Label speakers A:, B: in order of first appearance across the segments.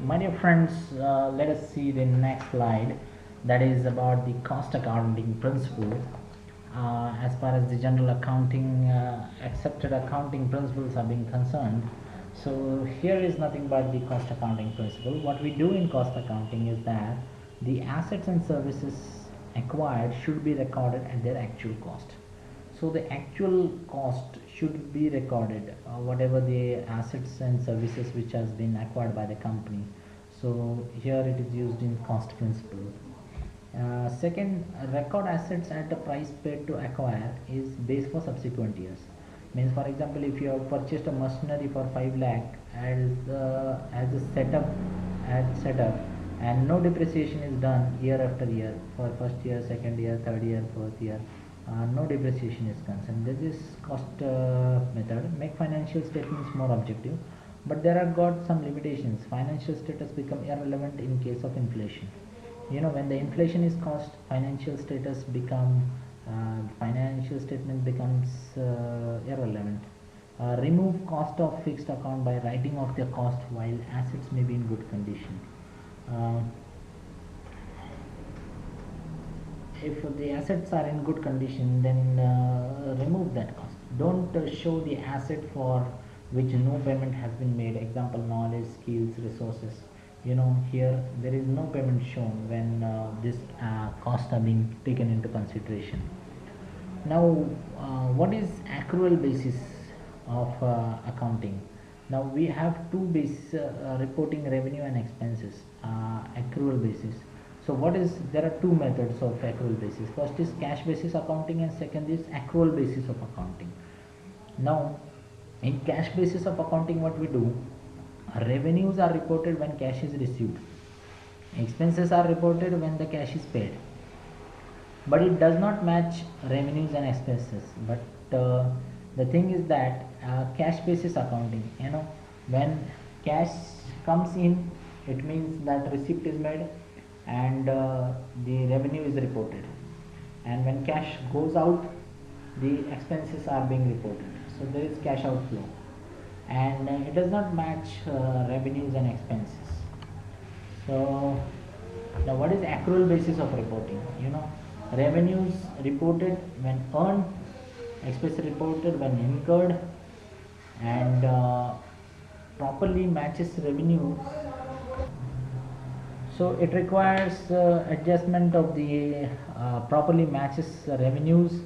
A: my dear friends, let us see the next slide, that is about the cost accounting principle. As far as the general accounting accepted accounting principles are being concerned, so here is nothing but the cost accounting principle. What we do in cost accounting is that the assets and services acquired should be recorded at their actual cost. So the actual cost should be recorded, whatever the assets and services which has been acquired by the company. So here it is used in cost principle. Second, record assets at the price paid to acquire is based for subsequent years. Means, for example, if you have purchased a machinery for 5 lakh as a setup, and no depreciation is done year after year for first year, second year, third year, fourth year, no depreciation is concerned. This cost method make financial statements more objective, but there are got some limitations. Financial status become irrelevant in case of inflation. When the inflation is cost, financial statement becomes irrelevant. Remove cost of fixed account by writing off their cost while assets may be in good condition. uh, if the assets are in good condition, then remove that cost. Don't show the asset for which no payment has been made. Example, knowledge, skills, resources. Here there is no payment shown when this costs are being taken into consideration. Now, what is accrual basis of accounting? Now we have two bases, reporting revenue and expenses. Accrual basis. So there are two methods of accrual basis. First is cash basis accounting and second is accrual basis of accounting. Now, in cash basis of accounting, what we do, revenues are reported when cash is received, expenses are reported when the cash is paid, but it does not match revenues and expenses. But the thing is that cash basis accounting, when cash comes in, it means that receipt is made and the revenue is reported, and when cash goes out, the expenses are being reported. So there is cash outflow, and it does not match revenues and expenses. So now, what is accrual basis of reporting? Revenues reported when earned, expenses reported when incurred, and properly matches revenues. So it requires adjustment of the properly matches revenues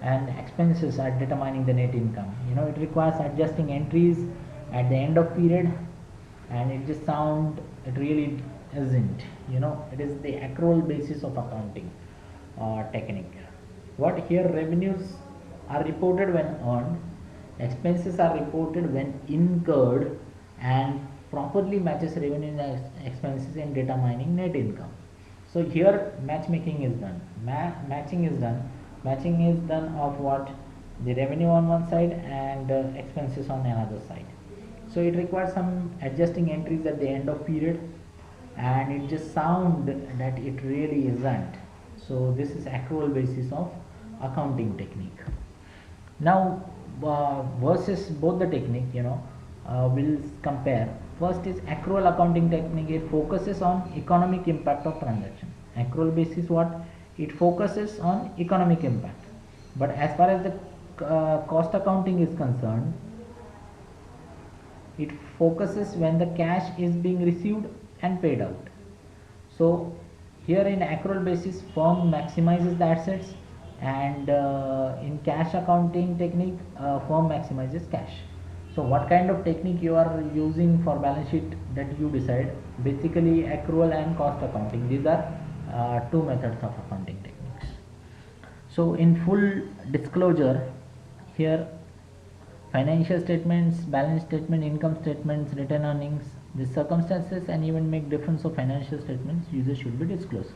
A: and expenses at determining the net income. It requires adjusting entries at the end of period, and it really isn't. It is the accrual basis of accounting technique. What here, revenues are reported when earned, expenses are reported when incurred, and properly matches revenue and expenses in determining net income. So here matchmaking is done. Matching is done of what, the revenue on one side and expenses on another side. So it requires some adjusting entries at the end of period, and it just sound that it really isn't. So this is accrual basis of accounting technique. Now, versus both the technique, we'll compare. First is accrual accounting technique. It focuses on economic impact of transaction. Accrual basis, what? It focuses on economic impact. But as far as the cost accounting is concerned, it focuses when the cash is being received and paid out. So here in accrual basis, firm maximizes the assets, and in cash accounting technique, firm maximizes cash. So what kind of technique you are using for balance sheet, that you decide. Basically, accrual and cost accounting, these are two methods of accounting techniques. So in full disclosure, here financial statements, balance statement, income statements, return earnings, the circumstances and even make difference of financial statements, users should be disclosed.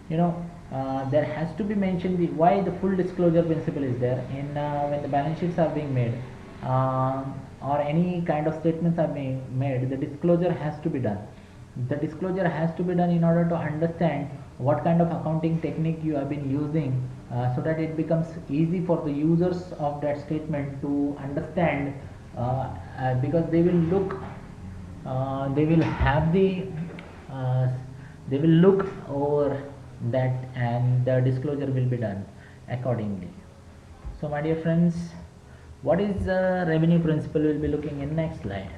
A: There has to be mentioned why the full disclosure principle is there in when the balance sheets are being made, or any kind of statements are being made. The disclosure has to be done. The disclosure has to be done in order to understand what kind of accounting technique you have been using, so that it becomes easy for the users of that statement to understand, because they will have the uh, they will look over that and the disclosure will be done accordingly. So my dear friends, what is the revenue principle we'll be looking in next slide.